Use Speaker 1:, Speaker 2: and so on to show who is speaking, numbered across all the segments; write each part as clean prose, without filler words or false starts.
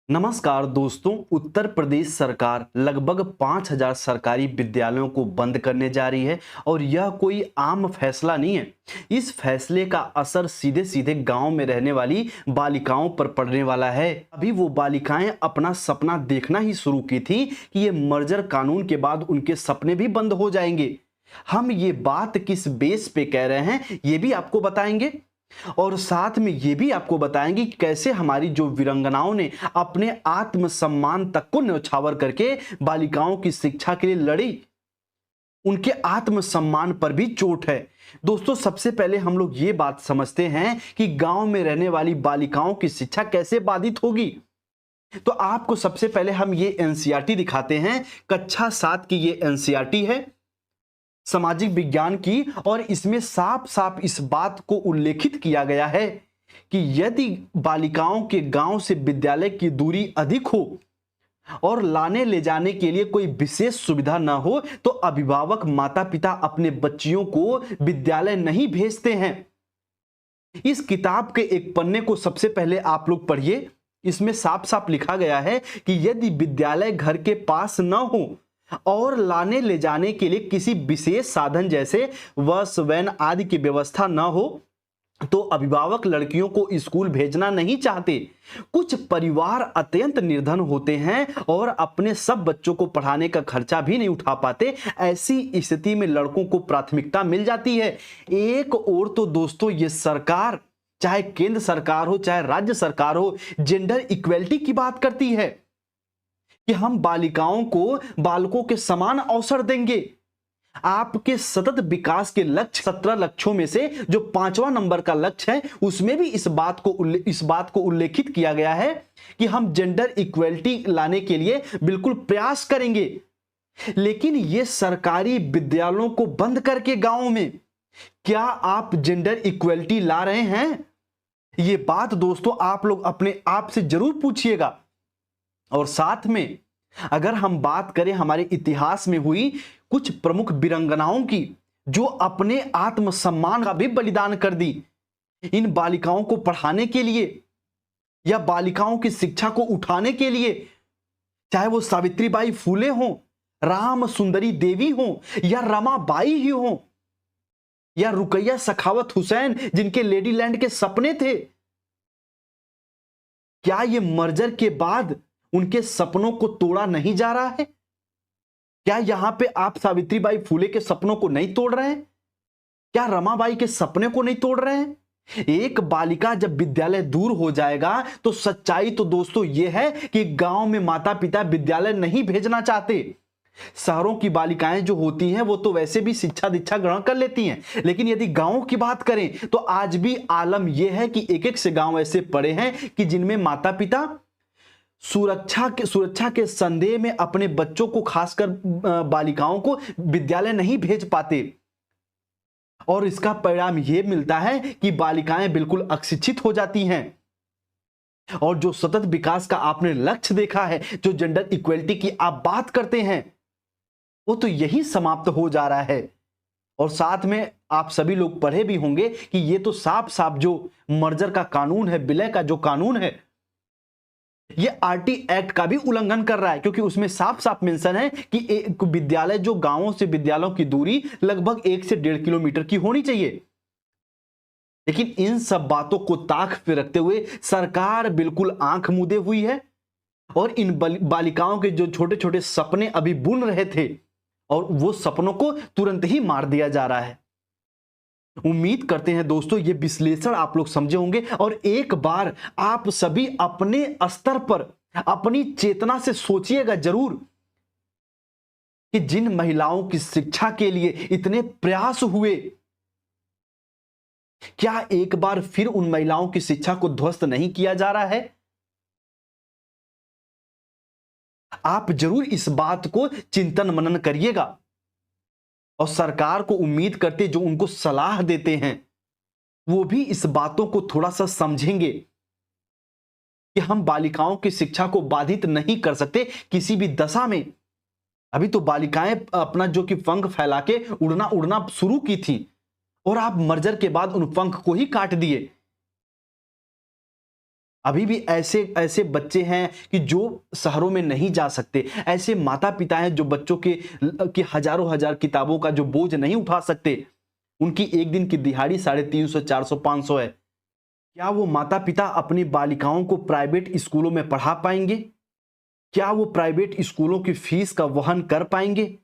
Speaker 1: नमस्कार दोस्तों। उत्तर प्रदेश सरकार लगभग 5,000 सरकारी विद्यालयों को बंद करने जा रही है और यह कोई आम फैसला नहीं है। इस फैसले का असर सीधे सीधे गांव में रहने वाली बालिकाओं पर पड़ने वाला है। अभी वो बालिकाएं अपना सपना देखना ही शुरू की थी कि ये मर्जर कानून के बाद उनके सपने भी बंद हो जाएंगे। हम ये बात किस बेस पे कह रहे हैं ये भी आपको बताएंगे और साथ में ये भी आपको बताएंगे कि कैसे हमारी जो वीरांगनाओं ने अपने आत्मसम्मान तक को न्यौछावर करके बालिकाओं की शिक्षा के लिए लड़ी, उनके आत्मसम्मान पर भी चोट है। दोस्तों, सबसे पहले हम लोग ये बात समझते हैं कि गांव में रहने वाली बालिकाओं की शिक्षा कैसे बाधित होगी। तो आपको सबसे पहले हम ये एनसीईआरटी दिखाते हैं। कक्षा 7 की ये एनसीईआरटी है सामाजिक विज्ञान की, और इसमें साफ साफ इस बात को उल्लेखित किया गया है कि यदि बालिकाओं के गांव से विद्यालय की दूरी अधिक हो और लाने ले जाने के लिए कोई विशेष सुविधा न हो तो अभिभावक माता पिता अपने बच्चियों को विद्यालय नहीं भेजते हैं। इस किताब के एक पन्ने को सबसे पहले आप लोग पढ़िए। इसमें साफ साफ लिखा गया है कि यदि विद्यालय घर के पास न हो और लाने ले जाने के लिए किसी विशेष साधन जैसे बस वैन आदि की व्यवस्था न हो तो अभिभावक लड़कियों को स्कूल भेजना नहीं चाहते। कुछ परिवार अत्यंत निर्धन होते हैं और अपने सब बच्चों को पढ़ाने का खर्चा भी नहीं उठा पाते। ऐसी स्थिति में लड़कों को प्राथमिकता मिल जाती है। एक और तो दोस्तों ये सरकार, चाहे केंद्र सरकार हो चाहे राज्य सरकार हो, जेंडर इक्वेलिटी की बात करती है कि हम बालिकाओं को बालकों के समान अवसर देंगे। आपके सतत विकास के लक्ष्य 17 लक्ष्यों में से जो 5वां नंबर का लक्ष्य है उसमें भी इस बात को उल्लेखित किया गया है कि हम जेंडर इक्वेलिटी लाने के लिए बिल्कुल प्रयास करेंगे। लेकिन ये सरकारी विद्यालयों को बंद करके गांवों में क्या आप जेंडर इक्वेलिटी ला रहे हैं? ये बात दोस्तों आप लोग अपने आप से जरूर पूछिएगा। और साथ में अगर हम बात करें हमारे इतिहास में हुई कुछ प्रमुख वीरांगनाओं की जो अपने आत्मसम्मान का भी बलिदान कर दी इन बालिकाओं को पढ़ाने के लिए या बालिकाओं की शिक्षा को उठाने के लिए, चाहे वो सावित्रीबाई फूले हो, राम सुंदरी देवी हो या रमाबाई ही हो या रुकैया सखावत हुसैन जिनके लेडी लैंड के सपने थे, क्या ये मर्जर के बाद उनके सपनों को तोड़ा नहीं जा रहा है? क्या यहां पे आप सावित्रीबाई फूले के सपनों को नहीं तोड़ रहे हैं? क्या रमाबाई के सपने को नहीं तोड़ रहे हैं? एक बालिका जब विद्यालय दूर हो जाएगा तो सच्चाई तो दोस्तों यह है कि गांव में माता पिता विद्यालय नहीं भेजना चाहते। शहरों की बालिकाएं जो होती हैं वो तो वैसे भी शिक्षा दीक्षा ग्रहण कर लेती हैं, लेकिन यदि गांवों की बात करें तो आज भी आलम यह है कि एक एक से गांव ऐसे पड़े हैं कि जिनमें माता पिता सुरक्षा के संदेह में अपने बच्चों को, खासकर बालिकाओं को विद्यालय नहीं भेज पाते और इसका परिणाम यह मिलता है कि बालिकाएं बिल्कुल अशिक्षित हो जाती हैं और जो सतत विकास का आपने लक्ष्य देखा है, जो जेंडर इक्वेलिटी की आप बात करते हैं, वो तो यही समाप्त हो जा रहा है। और साथ में आप सभी लोग पढ़े भी होंगे कि ये तो साफ साफ जो मर्जर का कानून है, विलय का जो कानून है, ये आरटी एक्ट का भी उल्लंघन कर रहा है, क्योंकि उसमें साफ साफ मेंशन है कि एक विद्यालय जो गांवों से विद्यालयों की दूरी लगभग 1 से 1.5 किलोमीटर की होनी चाहिए। लेकिन इन सब बातों को ताक पे रखते हुए सरकार बिल्कुल आंख मूंदे हुई है और इन बालिकाओं के जो छोटे छोटे सपने अभी बुन रहे थे और वो सपनों को तुरंत ही मार दिया जा रहा है। उम्मीद करते हैं दोस्तों ये विश्लेषण आप लोग समझे होंगे और एक बार आप सभी अपने स्तर पर अपनी चेतना से सोचिएगा जरूर कि जिन महिलाओं की शिक्षा के लिए इतने प्रयास हुए, क्या एक बार फिर उन महिलाओं की शिक्षा को ध्वस्त नहीं किया जा रहा है? आप जरूर इस बात को चिंतन मनन करिएगा और सरकार को उम्मीद करते जो उनको सलाह देते हैं वो भी इस बातों को थोड़ा सा समझेंगे कि हम बालिकाओं की शिक्षा को बाधित नहीं कर सकते किसी भी दशा में। अभी तो बालिकाएं अपना जो कि पंख फैला के उड़ना शुरू की थी और आप मर्जर के बाद उन पंख को ही काट दिए। अभी भी ऐसे ऐसे बच्चे हैं कि जो शहरों में नहीं जा सकते, ऐसे माता पिता हैं जो बच्चों की हजारों हजार किताबों का जो बोझ नहीं उठा सकते। उनकी एक दिन की दिहाड़ी 350, 400, 500 है। क्या वो माता पिता अपनी बालिकाओं को प्राइवेट स्कूलों में पढ़ा पाएंगे? क्या वो प्राइवेट स्कूलों की फीस का वहन कर पाएंगे?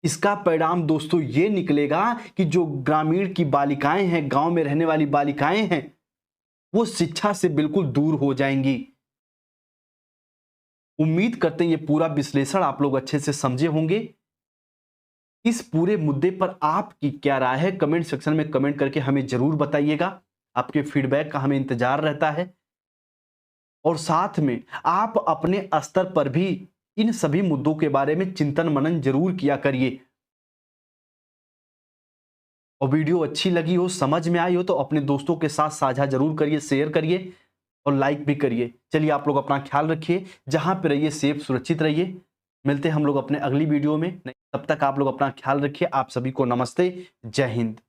Speaker 1: इसका परिणाम दोस्तों ये निकलेगा कि जो ग्रामीण की बालिकाएं हैं, गांव में रहने वाली बालिकाएं हैं, वो शिक्षा से बिल्कुल दूर हो जाएंगी। उम्मीद करते हैं ये पूरा विश्लेषण आप लोग अच्छे से समझे होंगे। इस पूरे मुद्दे पर आपकी क्या राय है, कमेंट सेक्शन में कमेंट करके हमें जरूर बताइएगा। आपके फीडबैक का हमें इंतजार रहता है। और साथ में आप अपने स्तर पर भी इन सभी मुद्दों के बारे में चिंतन मनन जरूर किया करिए। और वीडियो अच्छी लगी हो, समझ में आई हो, तो अपने दोस्तों के साथ साझा जरूर करिए, शेयर करिए और लाइक भी करिए। चलिए आप लोग अपना ख्याल रखिए, जहां पे रहिए सेफ सुरक्षित रहिए। मिलते हैं हम लोग अपने अगली वीडियो में। तब तक आप लोग अपना ख्याल रखिए। आप सभी को नमस्ते, जय हिंद।